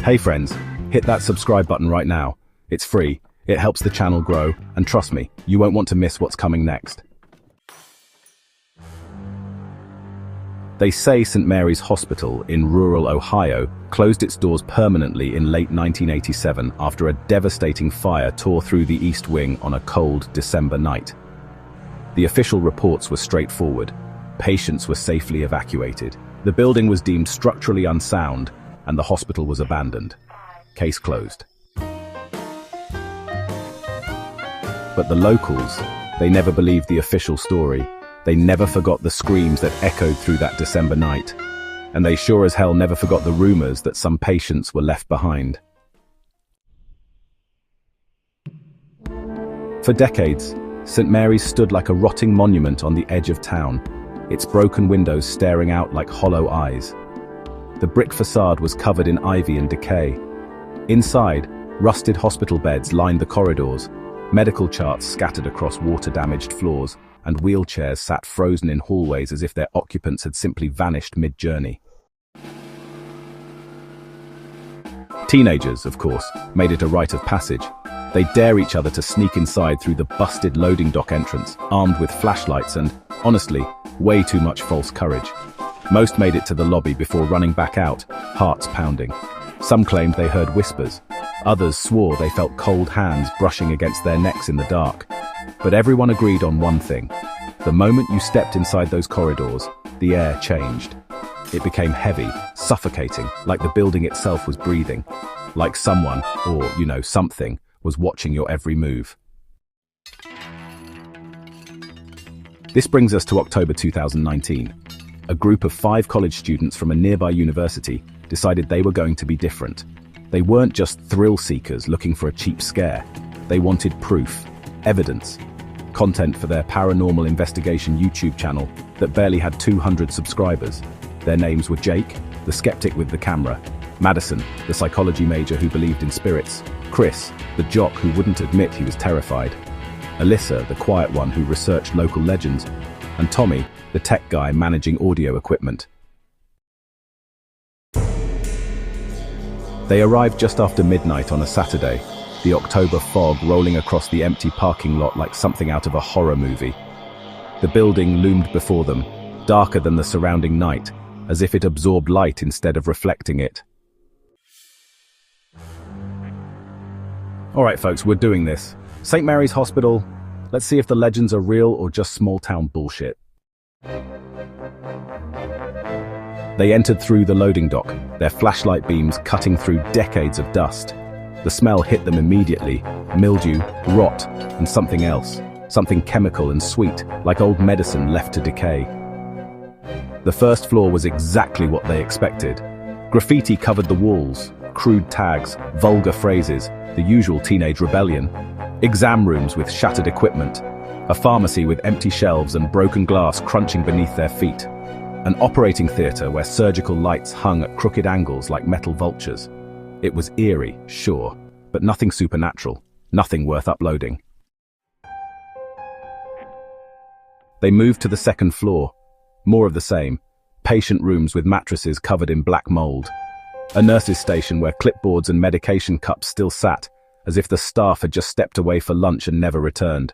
Hey friends, hit that subscribe button right now. It's free, it helps the channel grow, and trust me, you won't want to miss what's coming next. They say St. Mary's Hospital in rural Ohio closed its doors permanently in late 1987 after a devastating fire tore through the East Wing on a cold December night. The official reports were straightforward. Patients were safely evacuated. The building was deemed structurally unsound, and the hospital was abandoned. Case closed. But the locals, they never believed the official story. They never forgot the screams that echoed through that December night. And they sure as hell never forgot the rumors that some patients were left behind. For decades, St. Mary's stood like a rotting monument on the edge of town, its broken windows staring out like hollow eyes. The brick facade was covered in ivy and decay. Inside, rusted hospital beds lined the corridors, medical charts scattered across water-damaged floors, and wheelchairs sat frozen in hallways as if their occupants had simply vanished mid-journey. Teenagers, of course, made it a rite of passage. They'd dare each other to sneak inside through the busted loading dock entrance, armed with flashlights and, honestly, way too much false courage. Most made it to the lobby before running back out, hearts pounding. Some claimed they heard whispers. Others swore they felt cold hands brushing against their necks in the dark. But everyone agreed on one thing. The moment you stepped inside those corridors, the air changed. It became heavy, suffocating, like the building itself was breathing. Like someone, or, something, was watching your every move. This brings us to October 2019. A group of 5 college students from a nearby university decided they were going to be different. They weren't just thrill seekers looking for a cheap scare. They wanted proof, evidence, content for their paranormal investigation YouTube channel that barely had 200 subscribers. Their names were Jake, the skeptic with the camera; Madison, the psychology major who believed in spirits; Chris, the jock who wouldn't admit he was terrified; Alyssa, the quiet one who researched local legends; and Tommy, the tech guy managing audio equipment. They arrived just after midnight on a Saturday, the October fog rolling across the empty parking lot like something out of a horror movie. The building loomed before them, darker than the surrounding night, as if it absorbed light instead of reflecting it. All right, folks, we're doing this. St. Mary's Hospital. Let's see if the legends are real or just small-town bullshit. They entered through the loading dock, their flashlight beams cutting through decades of dust. The smell hit them immediately: mildew, rot, and something else. Something chemical and sweet, like old medicine left to decay. The first floor was exactly what they expected. Graffiti covered the walls, crude tags, vulgar phrases, the usual teenage rebellion. Exam rooms with shattered equipment. A pharmacy with empty shelves and broken glass crunching beneath their feet. An operating theater where surgical lights hung at crooked angles like metal vultures. It was eerie, sure, but nothing supernatural, nothing worth uploading. They moved to the second floor. More of the same. Patient rooms with mattresses covered in black mold. A nurse's station where clipboards and medication cups still sat, as if the staff had just stepped away for lunch and never returned.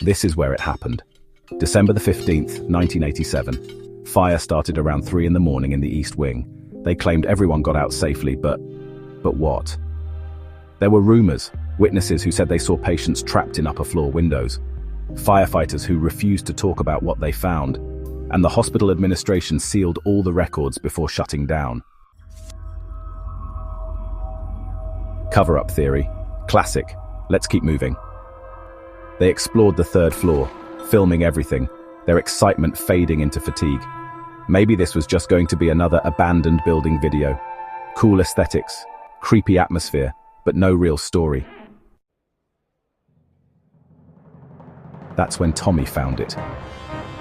This is where it happened. December the 15th, 1987. Fire started around 3 in the morning in the East Wing. They claimed everyone got out safely, but what? There were rumors, witnesses who said they saw patients trapped in upper floor windows, firefighters who refused to talk about what they found, and the hospital administration sealed all the records before shutting down. Cover-up theory. Classic. Let's keep moving. They explored the third floor, filming everything, their excitement fading into fatigue. Maybe this was just going to be another abandoned building video. Cool aesthetics, creepy atmosphere, but no real story. That's when Tommy found it.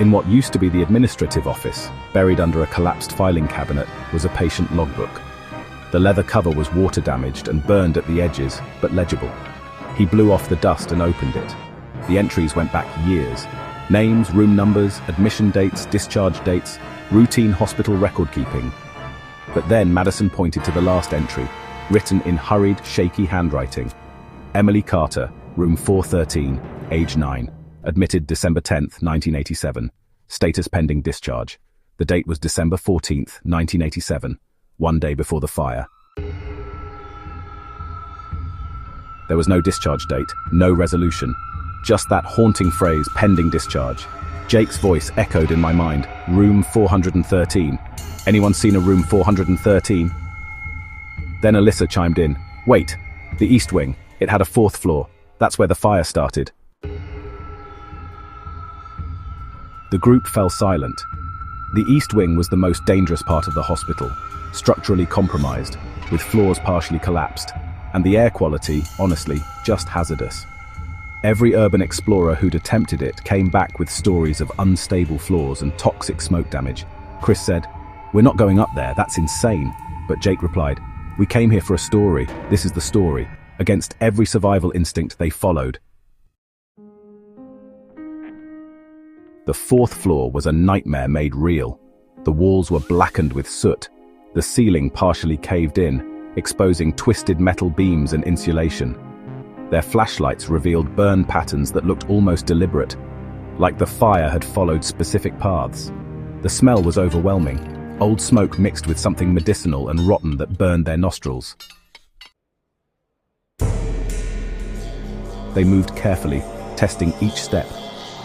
In what used to be the administrative office, buried under a collapsed filing cabinet, was a patient logbook. The leather cover was water-damaged and burned at the edges, but legible. He blew off the dust and opened it. The entries went back years. Names, room numbers, admission dates, discharge dates, routine hospital record keeping. But then Madison pointed to the last entry, written in hurried, shaky handwriting. Emily Carter, room 413, age 9. Admitted December 10th, 1987. Status pending discharge. The date was December 14th, 1987, one day before the fire. There was no discharge date, no resolution. Just that haunting phrase, pending discharge. Jake's voice echoed in my mind, room 413. Anyone seen a room 413? Then Alyssa chimed in. Wait, the East Wing. It had a 4th floor. That's where the fire started. The group fell silent. The East Wing was the most dangerous part of the hospital, structurally compromised, with floors partially collapsed, and the air quality, honestly, just hazardous. Every urban explorer who'd attempted it came back with stories of unstable floors and toxic smoke damage. Chris said, "We're not going up there, that's insane." But Jake replied, "We came here for a story. This is the story." Against every survival instinct they followed. The 4th floor was a nightmare made real. The walls were blackened with soot. The ceiling partially caved in, exposing twisted metal beams and insulation. Their flashlights revealed burn patterns that looked almost deliberate, like the fire had followed specific paths. The smell was overwhelming, old smoke mixed with something medicinal and rotten that burned their nostrils. They moved carefully, testing each step.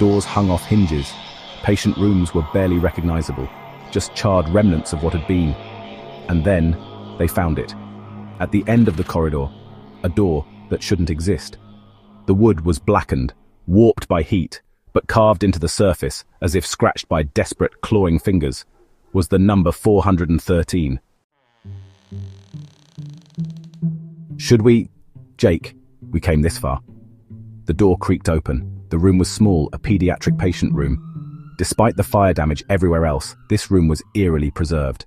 Doors hung off hinges. Patient rooms were barely recognizable, just charred remnants of what had been. And then, they found it. At the end of the corridor, a door that shouldn't exist. The wood was blackened, warped by heat, but carved into the surface, as if scratched by desperate, clawing fingers, was the number 413. Should we... Jake, we came this far. The door creaked open. The room was small, a pediatric patient room. Despite the fire damage everywhere else, this room was eerily preserved.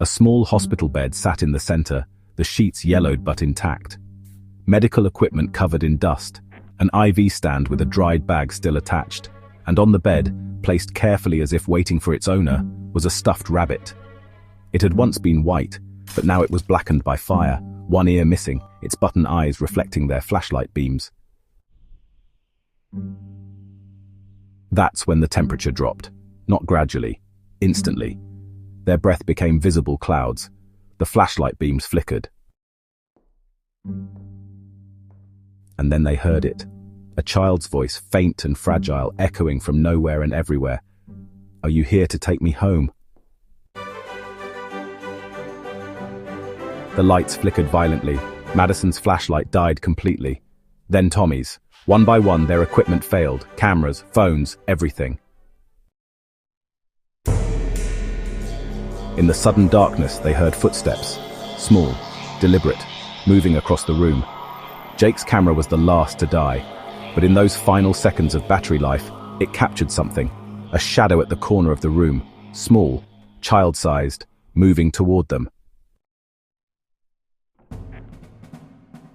A small hospital bed sat in the center, the sheets yellowed but intact. Medical equipment covered in dust, an IV stand with a dried bag still attached, and on the bed, placed carefully as if waiting for its owner, was a stuffed rabbit. It had once been white, but now it was blackened by fire, one ear missing, its button eyes reflecting their flashlight beams. That's when the temperature dropped, not gradually, instantly. Their breath became visible clouds. The flashlight beams flickered. And then they heard it. A child's voice, faint and fragile, echoing from nowhere and everywhere. "Are you here to take me home?" The lights flickered violently. Madison's flashlight died completely. Then Tommy's. One by one, their equipment failed. Cameras, phones, everything. In the sudden darkness, they heard footsteps. Small, deliberate, moving across the room. Jake's camera was the last to die. But in those final seconds of battery life, it captured something. A shadow at the corner of the room. Small, child-sized, moving toward them.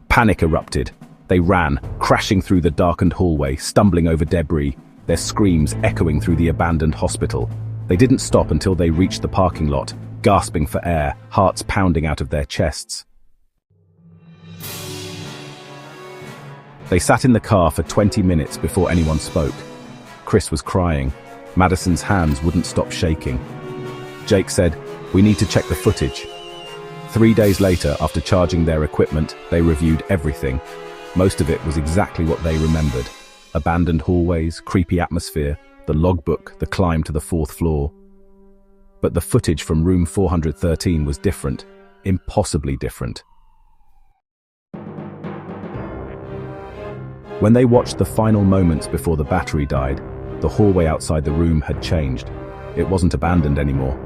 Panic erupted. They ran, crashing through the darkened hallway, stumbling over debris, their screams echoing through the abandoned hospital. They didn't stop until they reached the parking lot, gasping for air, hearts pounding out of their chests. They sat in the car for 20 minutes before anyone spoke. Chris was crying. Madison's hands wouldn't stop shaking. Jake said, "We need to check the footage." 3 days later, after charging their equipment, they reviewed everything. Most of it was exactly what they remembered. Abandoned hallways, creepy atmosphere, the logbook, the climb to the 4th floor. But the footage from room 413 was different, impossibly different. When they watched the final moments before the battery died, the hallway outside the room had changed. It wasn't abandoned anymore.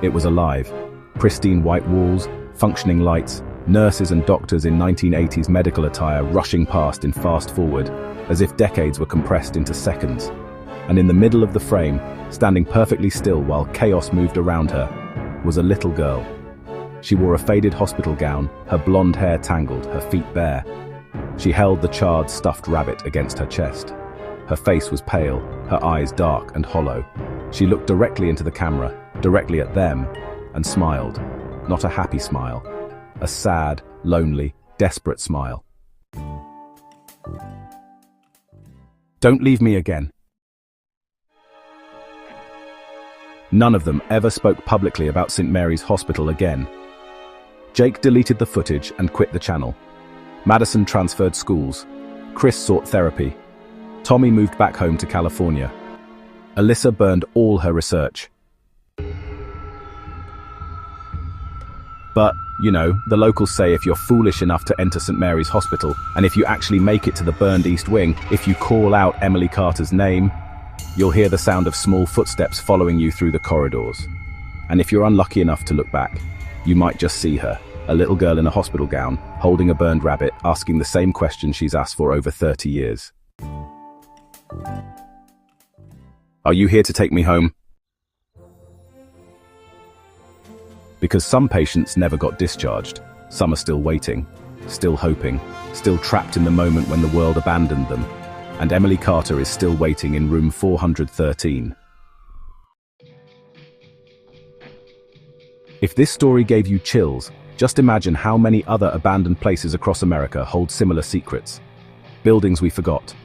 It was alive. Pristine white walls, functioning lights, nurses and doctors in 1980s medical attire rushing past in fast forward, as if decades were compressed into seconds. And in the middle of the frame, standing perfectly still while chaos moved around her, was a little girl. She wore a faded hospital gown, her blonde hair tangled, her feet bare. She held the charred, stuffed rabbit against her chest. Her face was pale, her eyes dark and hollow. She looked directly into the camera, directly at them, and smiled. Not a happy smile. A sad, lonely, desperate smile. Don't leave me again. None of them ever spoke publicly about St. Mary's Hospital again. Jake deleted the footage and quit the channel. Madison transferred schools. Chris sought therapy. Tommy moved back home to California. Alyssa burned all her research. But, you know, the locals say if you're foolish enough to enter St. Mary's Hospital, and if you actually make it to the burned East Wing, if you call out Emily Carter's name, you'll hear the sound of small footsteps following you through the corridors. And if you're unlucky enough to look back, you might just see her, a little girl in a hospital gown, holding a burned rabbit, asking the same question she's asked for over 30 years. Are you here to take me home? Because some patients never got discharged. Some are still waiting, still hoping, still trapped in the moment when the world abandoned them. And Emily Carter is still waiting in room 413. If this story gave you chills, just imagine how many other abandoned places across America hold similar secrets. Buildings we forgot,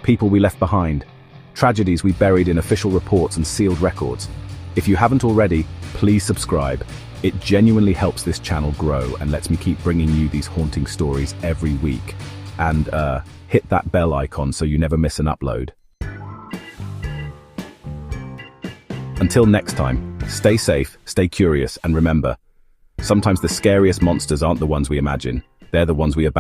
people we left behind, tragedies we buried in official reports and sealed records. If you haven't already, please subscribe. It genuinely helps this channel grow and lets me keep bringing you these haunting stories every week. And hit that bell icon so you never miss an upload. Until next time, stay safe, stay curious, and remember, sometimes the scariest monsters aren't the ones we imagine, they're the ones we abandon.